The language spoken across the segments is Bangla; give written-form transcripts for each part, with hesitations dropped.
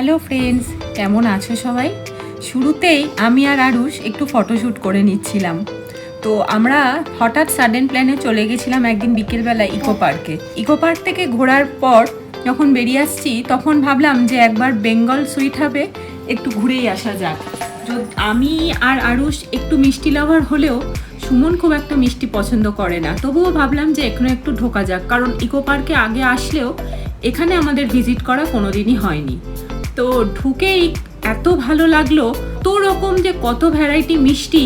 হ্যালো ফ্রেন্ডস, কেমন আছো সবাই? শুরুতেই আমি আর আরুষ একটু ফটোশ্যুট করে নিচ্ছিলাম। তো আমরা হঠাৎ সাডেন প্ল্যানে চলে গেছিলাম একদিন বিকেলবেলা ইকো পার্কে। ইকো পার্ক থেকে ঘোরার পর যখন বেরিয়ে আসছি তখন ভাবলাম যে একবার বেঙ্গল সুইট হাবে একটু ঘুরেই আসা যাক। আমি আর আরুষ একটু মিষ্টি লাভার হলেও সুমন খুব একটা মিষ্টি পছন্দ করে না, তবুও ভাবলাম যে এখানে একটু ঢোকা যাক, কারণ ইকো পার্কে আগে আসলেও এখানে আমাদের ভিজিট করা কোনোদিনই হয়নি। তো ঢুকেই এত ভালো লাগলো, তো রকম যে কত ভ্যারাইটি মিষ্টি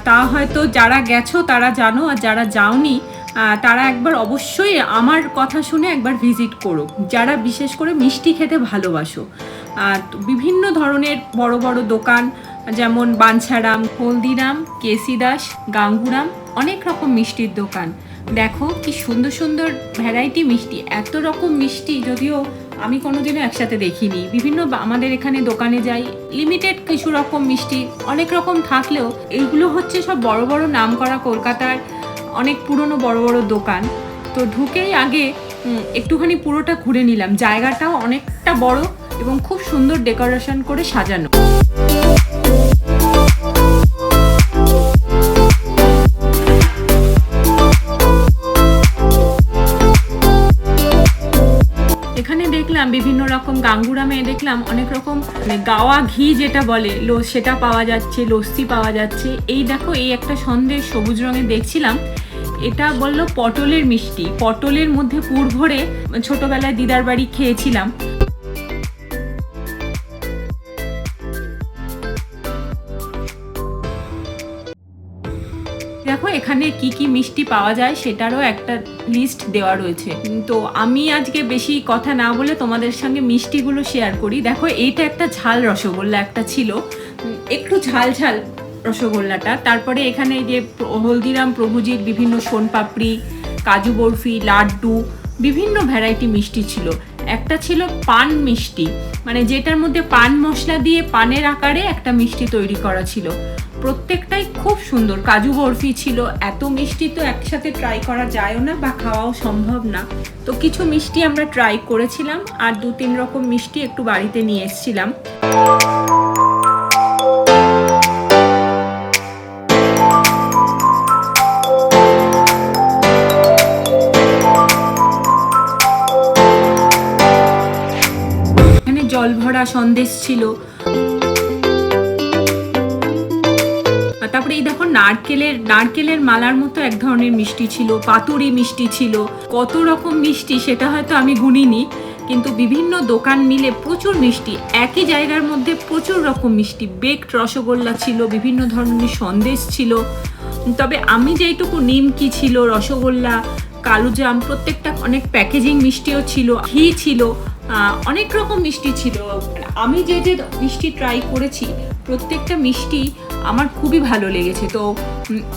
তা হয়তো যারা গেছো তারা জানো, আর যারা যাওনি তারা একবার অবশ্যই আমার কথা শুনে একবার ভিজিট করো, যারা বিশেষ করে মিষ্টি খেতে ভালোবাসো। বিভিন্ন ধরনের বড় বড় দোকান, যেমন বাঞ্ছারাম, হলদিরাম, কেসিদাস, গাঙ্গুরাম, অনেক রকম মিষ্টির দোকান। দেখো কি সুন্দর সুন্দর ভ্যারাইটি মিষ্টি, এত রকম মিষ্টি যদিও আমি কোনোদিনও একসাথে দেখিনি। বিভিন্ন আমাদের এখানে দোকানে যাই, লিমিটেড কিছু রকম মিষ্টি অনেক রকম থাকলেও এইগুলো হচ্ছে সব বড় বড় নাম করা কলকাতার অনেক পুরনো বড় বড় দোকান। তো ঢুকেই আগে একটুখানি পুরোটা ঘুরে নিলাম। জায়গাটাও অনেকটা বড় এবং খুব সুন্দর ডেকোরেশন করে সাজানো। এখানে দেখলাম বিভিন্ন রকম, গাঙ্গুরামে দেখলাম অনেক রকম গাওয়া ঘি যেটা বলে সেটা পাওয়া যাচ্ছে, লস্যি পাওয়া যাচ্ছে। এই দেখো, এই একটা সন্দেশ সবুজ রঙের দেখছিলাম, এটা বললো পটলের মিষ্টি, পটলের মধ্যে পুর ভরে ছোটবেলায় দিদার বাড়ি খেয়েছিলাম। দেখো এখানে কি কি মিষ্টি পাওয়া যায় সেটারও একটা লিস্ট দেওয়া রয়েছে। তো আমি আজকে বেশি কথা না বলে তোমাদের সঙ্গে মিষ্টিগুলো শেয়ার করি। দেখো এইটা একটা ঝাল রসগোল্লা একটা ছিল, একটু ঝাল ঝাল রসগোল্লাটা। তারপরে এখানে যে হলদিরাম প্রভুজির বিভিন্ন সোনপাপড়ি, কাজু বরফি, লাড্ডু, বিভিন্ন ভ্যারাইটি মিষ্টি ছিল। একটা ছিল পান মিষ্টি, মানে যেটার মধ্যে পান মশলা দিয়ে পানের আকারে একটা মিষ্টি তৈরি করা ছিল। প্রত্যেকটাই খুব সুন্দর। কাজু বরফি ছিল। এত মিষ্টি তো একসাথে ট্রাই করা যায়ও না বা খাওয়াও সম্ভব না। তো কিছু মিষ্টি আমরা ট্রাই করেছিলাম, আর 2-3 রকম মিষ্টি একটু বাড়িতে নিয়ে এসেছিলাম। এখানে জল ভরা সন্দেশ ছিল। তারপরে এই দেখো নারকেলের মালার মতো এক ধরনের মিষ্টি ছিল, পাতুরি মিষ্টি ছিল, কত রকম মিষ্টি সেটা হয়তো আমি গুনিনি, কিন্তু বিভিন্ন দোকান মিলে প্রচুর মিষ্টি, একই জায়গার মধ্যে প্রচুর রকম মিষ্টি। বেকড রসগোল্লা ছিল, বিভিন্ন ধরনের সন্দেশ ছিল। তবে আমি যেইটুকু, নিমকি ছিল, রসগোল্লা, কালোজাম, প্রত্যেকটা অনেক প্যাকেজিং মিষ্টিও ছিল, ঘি ছিল, অনেক রকম মিষ্টি ছিল। আমি যে যে মিষ্টি ট্রাই করেছি প্রত্যেকটা মিষ্টি আমার খুবই ভালো লেগেছে। তো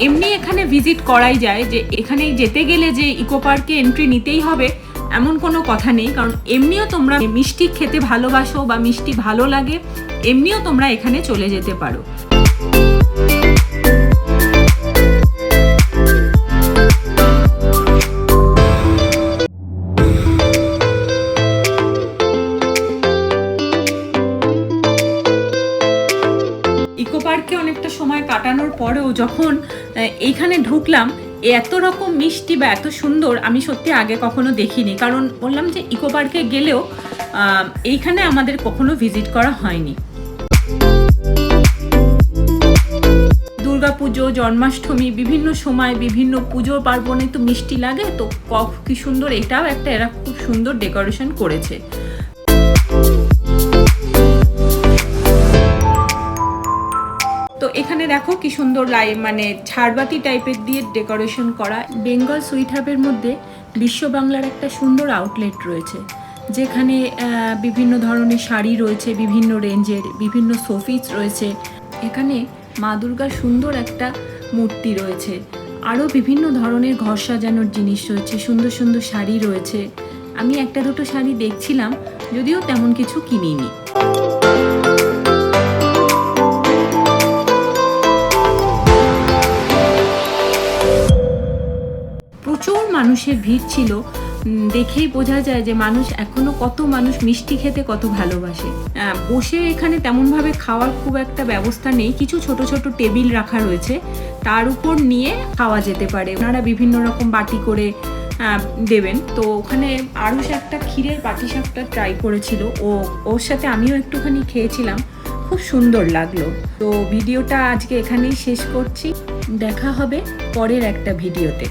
এমনি এখানে ভিজিট করাই যায়, যে এখানে যেতে গেলে যে ইকো পার্কে এন্ট্রি নিতেই হবে এমন কোনো কথা নেই, কারণ এমনিও তোমরা মিষ্টি খেতে ভালোবাসো বা মিষ্টি ভালো লাগে, এমনিও তোমরা এখানে চলে যেতে পারো। ইকো পার্কে অনেকটা সময় কাটানোর পরেও যখন এইখানে ঢুকলাম, এত রকম মিষ্টি বা এত সুন্দর আমি সত্যি আগে কখনো দেখিনি। কারণ বললাম যে ইকো পার্কে গেলেও এইখানে আমাদের কখনো ভিজিট করা হয়নি। দুর্গাপুজো, জন্মাষ্টমী, বিভিন্ন সময় বিভিন্ন পুজো পার্বণে তো মিষ্টি লাগে, তো কি সুন্দর, এটাও একটা এরা খুব সুন্দর ডেকোরেশন করেছে। তো এখানে দেখো কি সুন্দর মানে ঝাড়বাতি টাইপের দিয়ে ডেকোরেশন করা। বেঙ্গল সুইট হাবের মধ্যে বিশ্ব বাংলার একটা সুন্দর আউটলেট রয়েছে, যেখানে বিভিন্ন ধরনের শাড়ি রয়েছে, বিভিন্ন রেঞ্জের বিভিন্ন শোপিস রয়েছে। এখানে মা দুর্গার সুন্দর একটা মূর্তি রয়েছে, আরও বিভিন্ন ধরনের ঘর সাজানোর জিনিস রয়েছে, সুন্দর সুন্দর শাড়ি রয়েছে। আমি একটা দুটো শাড়ি দেখছিলাম, যদিও তেমন কিছু কিনিনি। প্রচুর মানুষের ভিড় ছিল। দেখেই বোঝা যায় যে মানুষ এখনো কত মানুষ মিষ্টি খেতে কত ভালোবাসে। বসে এখানে তেমনভাবে খাওয়ার খুব একটা ব্যবস্থা নেই, কিছু ছোট ছোট টেবিল রাখা রয়েছে, তার উপর নিয়ে খাওয়া যেতে পারে। ওনারা বিভিন্ন রকম বাটি করে দেবেন। তো ওখানে আরুষ একটা ক্ষীরের পাটিসাপটা ট্রাই করেছিল, ওর সাথে আমিও একটুখানি খেয়েছিলাম, খুব সুন্দর লাগলো। তো ভিডিওটা আজকে এখানেই শেষ করছি, দেখা হবে পরের একটা ভিডিওতে।